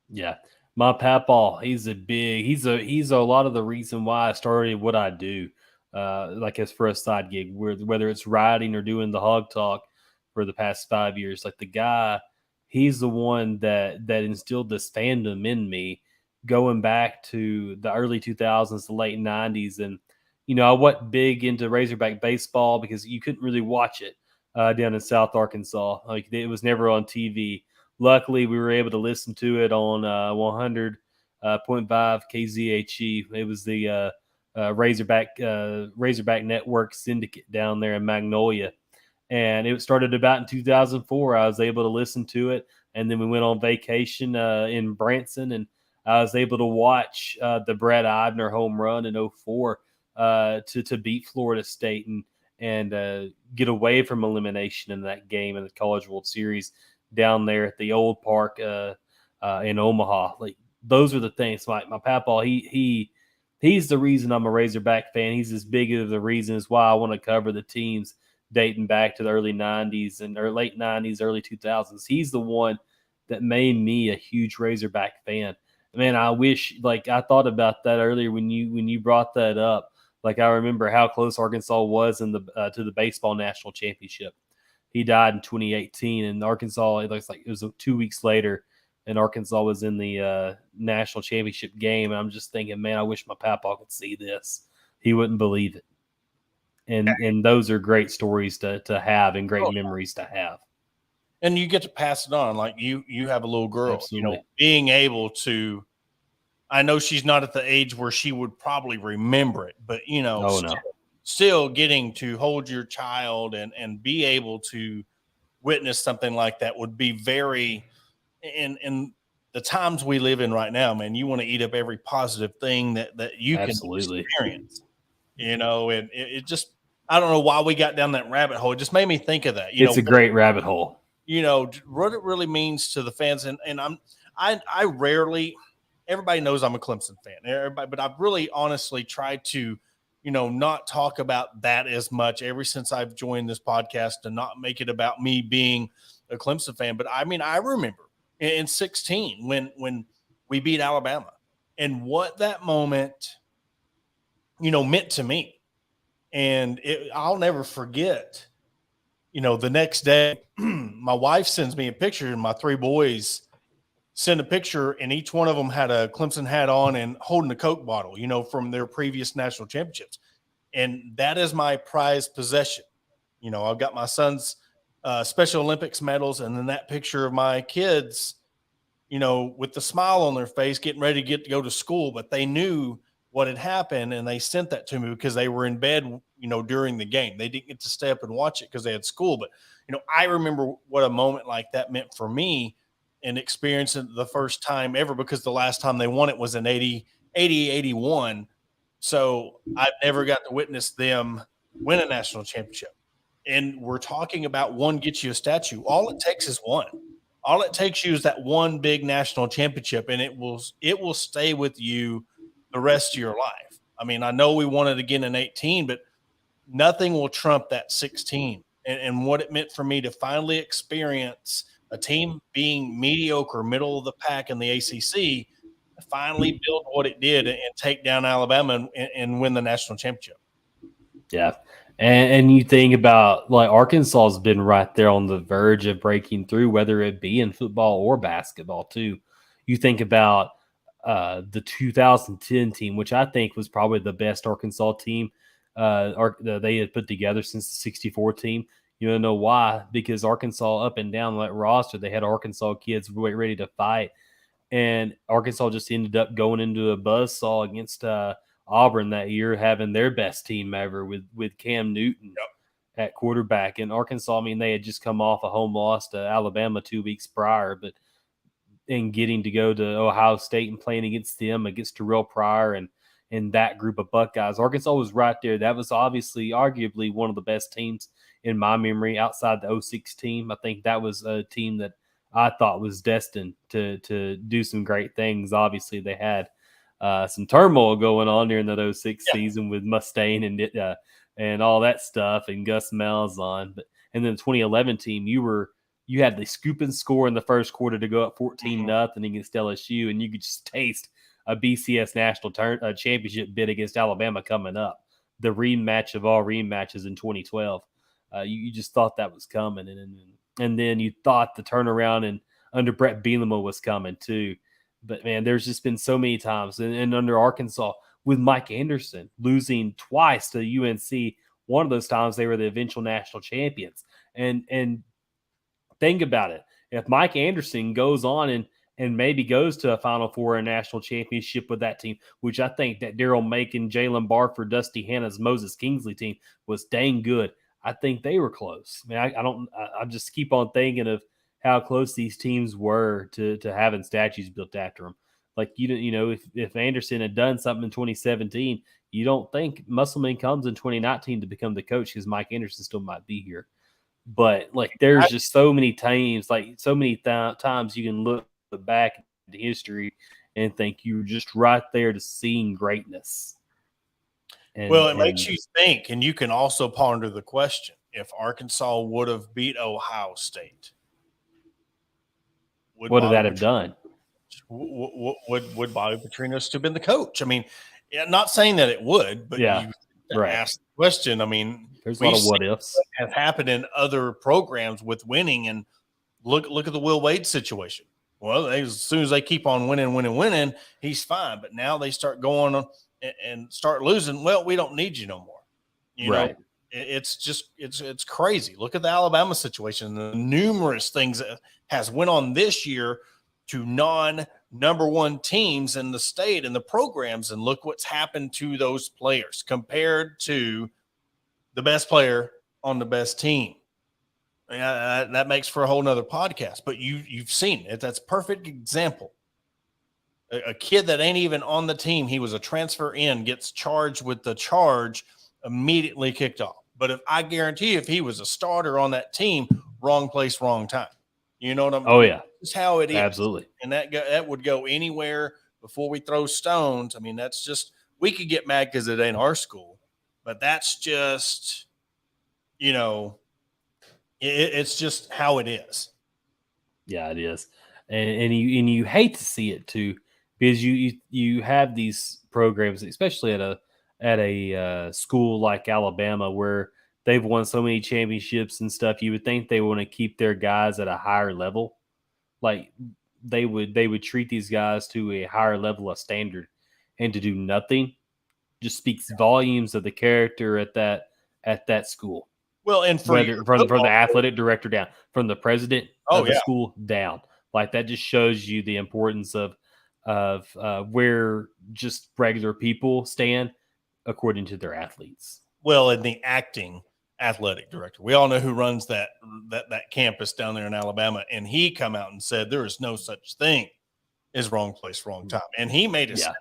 Yeah. My papaw, he's a lot of the reason why I started what I do. Like as for a side gig, whether it's writing or doing the Hog Talk for the past 5 years, like the guy, he's the one that instilled this fandom in me, going back to the early 2000s, the late 90s. And, I wasn't big into Razorback baseball because you couldn't really watch it down in South Arkansas. Like it was never on TV. Luckily, we were able to listen to it on 100.5 KZHE. It was the Razorback Network Syndicate down there in Magnolia. And it started about in 2004. I was able to listen to it. And then we went on vacation in Branson, and I was able to watch the Brett Eibner home run in 2004 to beat Florida State and get away from elimination in that game in the College World Series down there at the old park in Omaha. Like those are the things. My papaw, he's the reason I'm a Razorback fan. He's as big of the reasons why I want to cover the teams dating back to the early 90s and or late 90s, early 2000s. He's the one that made me a huge Razorback fan. Man, I wish, like I thought about that earlier when you brought that up. Like I remember how close Arkansas was in the to the baseball national championship. He died in 2018, and Arkansas, it looks like it was 2 weeks later, and Arkansas was in the national championship game. And I'm just thinking, man, I wish my papaw could see this. He wouldn't believe it. And those are great stories to have and great memories to have. And you get to pass it on. Like you have a little girl, Absolutely. being able to, I know she's not at the age where she would probably remember it, but still getting to hold your child and be able to witness something like that would be very, in the times we live in right now, man, you want to eat up every positive thing that you Absolutely. can experience, and it just, I don't know why we got down that rabbit hole. It just made me think of that. It's a great rabbit hole. What it really means to the fans. And I rarely, everybody knows I'm a Clemson fan, but I've really honestly tried to, not talk about that as much ever since I've joined this podcast, to not make it about me being a Clemson fan. But I mean, I remember in 2016 when we beat Alabama and what that moment, meant to me. And I'll never forget, the next day, my wife sends me a picture, and my three boys send a picture, and each one of them had a Clemson hat on and holding a Coke bottle, from their previous national championships. And that is my prized possession. I've got my son's Special Olympics medals, and then that picture of my kids, with the smile on their face, getting ready to go to school, but they knew what had happened, and they sent that to me because they were in bed, during the game. They didn't get to stay up and watch it because they had school. But, I remember what a moment like that meant for me, and experiencing it the first time ever, because the last time they won it was in 81. So I've never got to witness them win a national championship. And we're talking about one gets you a statue. All it takes is one. All it takes you is that one big national championship, and it will stay with you the rest of your life. I mean, I know we won it again in 18, but nothing will trump that 16 and what it meant for me to finally experience a team being mediocre, middle of the pack in the ACC, finally build what it did and take down Alabama and win the national championship. Yeah. And you think about, like, Arkansas has been right there on the verge of breaking through, whether it be in football or basketball too. You think about the 2010 team, which I think was probably the best Arkansas team they had put together since the 64 team. You don't know why? Because Arkansas, up and down that roster, they had Arkansas kids ready to fight. And Arkansas just ended up going into a buzzsaw against Auburn that year, having their best team ever with Cam Newton at quarterback. And Arkansas, I mean, they had just come off a home loss to Alabama 2 weeks prior, but in getting to go to Ohio State and playing against them, against Terrell Pryor and that group of Buckeyes, Arkansas was right there. That was arguably one of the best teams in my memory outside the 06 team. I think that was a team that I thought was destined to do some great things. Obviously, they had some turmoil going on during that 06 season with Mustaine and all that stuff and Gus Malzahn. And then the 2011 team, you had the scoop and score in the first quarter to go up 14-0 against LSU, and you could just taste a BCS national championship bid against Alabama coming up. The rematch of all rematches in 2012. You just thought that was coming, and then you thought the turnaround and under Brett Bielema was coming too. But man, there's just been so many times, and under Arkansas with Mike Anderson losing twice to UNC. One of those times they were the eventual national champions, and think about it. If Mike Anderson goes on and maybe goes to a Final Four or a national championship with that team, which I think that Daryl Macon, Jalen Barford, Dusty Hannah's Moses Kingsley team was dang good. I think they were close. I mean, I just keep on thinking of how close these teams were to having statues built after them. Like, if Anderson had done something in 2017, you don't think Musselman comes in 2019 to become the coach because Mike Anderson still might be here. But like, there's just so many times, like so many times you can look back into history and think you're just right there to seeing greatness. It makes you think, and you can also ponder the question: if Arkansas would have beat Ohio State, what would that have done? Would Bobby Petrino still been the coach? I mean, not saying that it would, but you ask the question. I mean, there's a lot of what ifs have happened in other programs with winning, and look at the Will Wade situation. Well, as soon as they keep on winning, he's fine. But now they start going on and start losing. Well, we don't need you no more. You know, it's just it's crazy. Look at the Alabama situation, the numerous things that has went on this year to non-number one teams in the state and the programs, and look what's happened to those players compared to the best player on the best team. That makes for a whole nother podcast, but you've seen it. That's a perfect example. A kid that ain't even on the team, he was a transfer in, gets charged with the charge, immediately kicked off. But if guarantee if he was a starter on that team, wrong place, wrong time. You know what I'm saying? Oh, yeah. That's how it is. Absolutely. And that would go anywhere before we throw stones. I mean, that's just, we could get mad because it ain't our school, but that's just, it's just how it is. Yeah, it is. And you hate to see it too, because you have these programs, especially at a school like Alabama, where they've won so many championships and stuff. You would think they want to keep their guys at a higher level. Like they would treat these guys to a higher level of standard, and to do nothing just speaks volumes of the character at that school. Well, and from the athletic director down, from the president of the school down, like that just shows you the importance of where just regular people stand according to their athletes. Well, and the acting athletic director, we all know who runs that campus down there in Alabama, and he come out and said there is no such thing as wrong place, wrong time, and he made a statement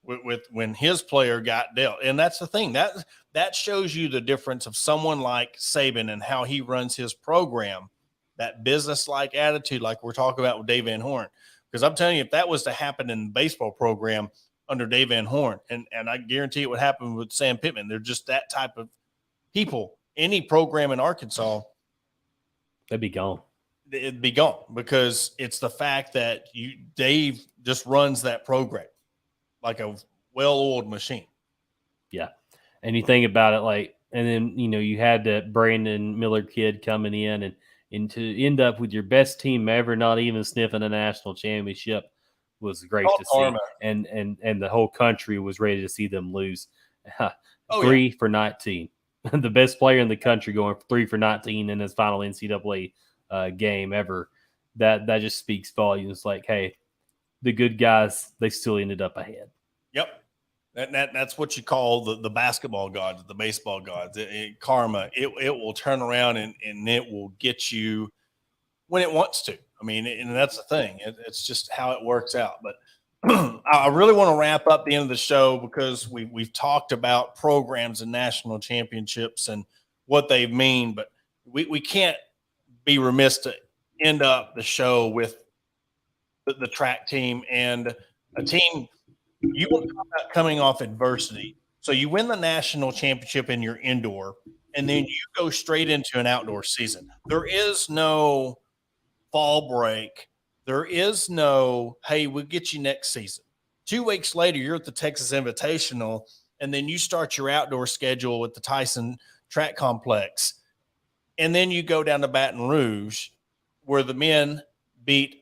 with when his player got dealt. And that's the thing that shows you the difference of someone like Saban and how he runs his program, that business-like attitude, like we're talking about with Dave Van Horn. Because I'm telling you, if that was to happen in the baseball program under Dave Van Horn, and I guarantee it would happen with Sam Pittman, they're just that type of people. Any program in Arkansas, they'd be gone. It'd be gone, because it's the fact that Dave just runs that program like a well-oiled machine. Yeah. And you think about it, like, and then, you had that Brandon Miller kid coming in and to end up with your best team ever, not even sniffing a national championship, was great to see. And the whole country was ready to see them lose. 3 for 19. The best player in the country going 3 for 19 in his final NCAA game ever. That just speaks volumes. Like, hey, the good guys, they still ended up ahead. Yep. That's what you call the basketball gods, the baseball gods. Karma. It will turn around and it will get you when it wants to. I mean, and that's the thing. It's just how it works out. But I really want to wrap up the end of the show because we've talked about programs and national championships and what they mean, but we can't be remiss to end up the show with the track team and a team. You want to talk about coming off adversity. So you win the national championship in your indoor, and then you go straight into an outdoor season. There is no fall break. There is no, hey, we'll get you next season. 2 weeks later, you're at the Texas Invitational, and then you start your outdoor schedule with the Tyson Track Complex. And then you go down to Baton Rouge, where the men beat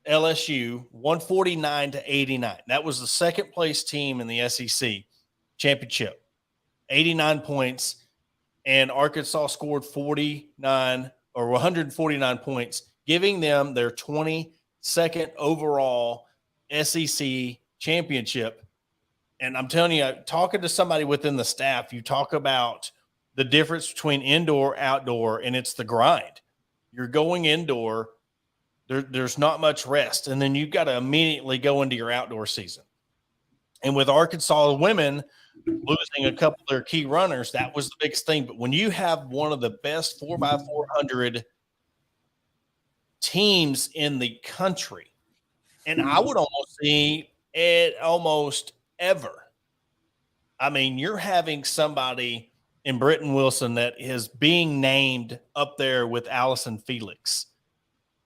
LSU 149-89. That was the second place team in the SEC championship, 89 points, and Arkansas scored 149 points, giving them their 22nd overall SEC championship. And I'm telling you, talking to somebody within the staff, you talk about the difference between indoor, outdoor, and it's the grind. You're going indoor. There's not much rest. And then you've got to immediately go into your outdoor season. And with Arkansas women losing a couple of their key runners, that was the biggest thing. But when you have one of the best 4x400 teams in the country, and I would almost see it almost ever. I mean, you're having somebody in Britton Wilson that is being named up there with Allison Felix.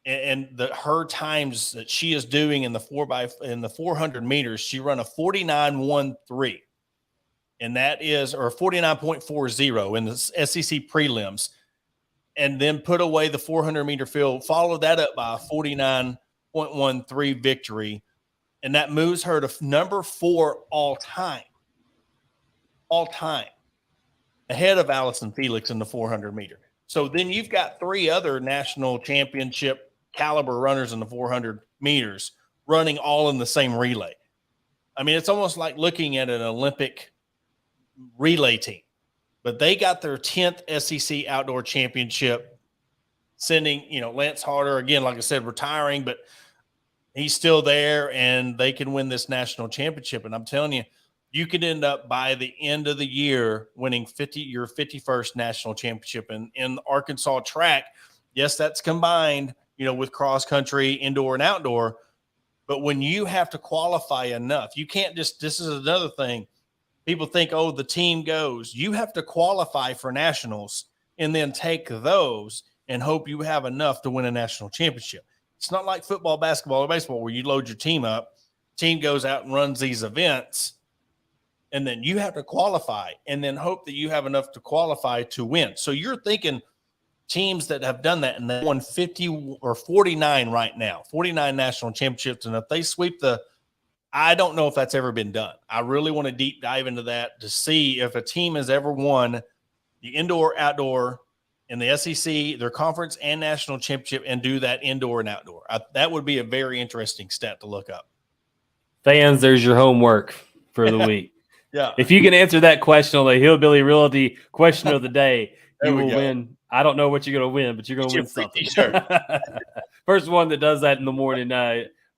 And her times that she is doing in the 400 meters, she run a 49.13, and that is, or 49.40 in the SEC prelims, and then put away the 400 meter field, follow that up by a 49.13 victory, and that moves her to number 4 all time, ahead of Allison Felix in the 400 meter. So then you've got 3 other national championship caliber runners in the 400 meters running all in the same relay. I mean, it's almost like looking at an Olympic relay team, but they got their 10th SEC outdoor championship, sending, Lance Harder, again, like I said, retiring, but he's still there and they can win this national championship. And I'm telling you, you could end up by the end of the year winning your 51st national championship in Arkansas track. Yes, that's combined, with cross country, indoor and outdoor. But when you have to qualify enough, you can't just, this is another thing. People think, oh, the team goes. You have to qualify for nationals and then take those and hope you have enough to win a national championship. It's not like football, basketball, or baseball where you load your team up, team goes out and runs these events, and then you have to qualify and then hope that you have enough to qualify to win. So you're thinking teams that have done that and they won 50 or 49 right now, 49 national championships. And if they sweep I don't know if that's ever been done. I really want to deep dive into that to see if a team has ever won the indoor, outdoor in the SEC, their conference and national championship, and do that indoor and outdoor. That would be a very interesting stat to look up. Fans, there's your homework for the week. Yeah. If you can answer that question on the Hillbilly Realty question of the day, you will win. I don't know what you're going to win, but you're going to win something. First one that does that in the morning.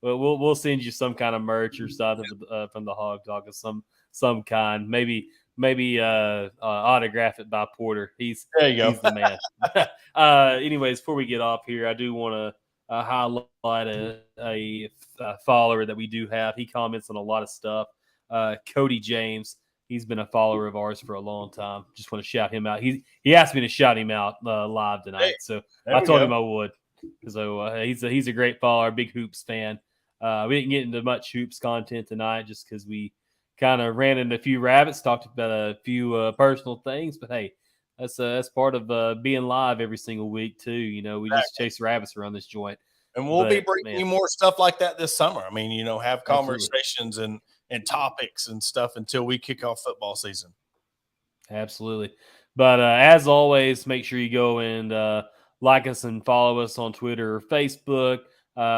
We'll send you some kind of merch or something from the Hawg Talk of some kind. Maybe autograph it by Porter. He's the man. Anyways, before we get off here, I do want to highlight a follower that we do have. He comments on a lot of stuff. Cody James. He's been a follower of ours for a long time. Just want to shout him out. He asked me to shout him out live tonight, so I told him I would. So he's a great follower, big hoops fan. We didn't get into much hoops content tonight just because we kind of ran into a few rabbits, talked about a few personal things. But hey, that's part of being live every single week too. We just chase rabbits around this joint. And we'll be bringing you more stuff like that this summer. I mean, have conversations and topics and stuff until we kick off football season. Absolutely. But as always, make sure you go and like us and follow us on Twitter or Facebook.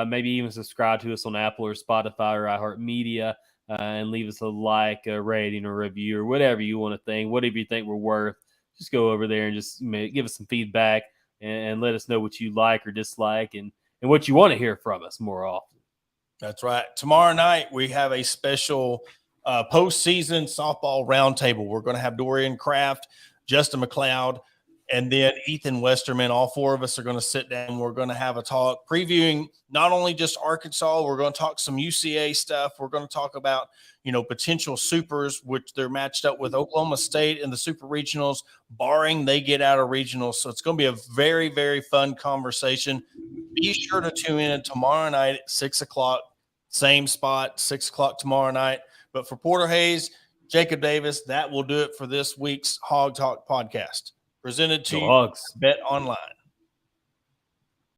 Maybe even subscribe to us on Apple or Spotify or iHeartMedia, and leave us a like, a rating, or review, or whatever you want to think, whatever you think we're worth. Just go over there and just give us some feedback and let us know what you like or dislike and what you want to hear from us more often. That's right. Tomorrow night, we have a special postseason softball roundtable. We're going to have Dorian Kraft, Justin McLeod, and then Ethan Westerman. All four of us are going to sit down. We're going to have a talk previewing not only just Arkansas, we're going to talk some UCA stuff. We're going to talk about, potential supers, which they're matched up with Oklahoma State in the super regionals, barring they get out of regionals. So it's going to be a very, very fun conversation. Be sure to tune in tomorrow night at 6 o'clock, same spot, 6 o'clock tomorrow night. But for Porter Hayes, Jacob Davis, that will do it for this week's Hog Talk podcast. Presented to you, Hogs. Bet Online.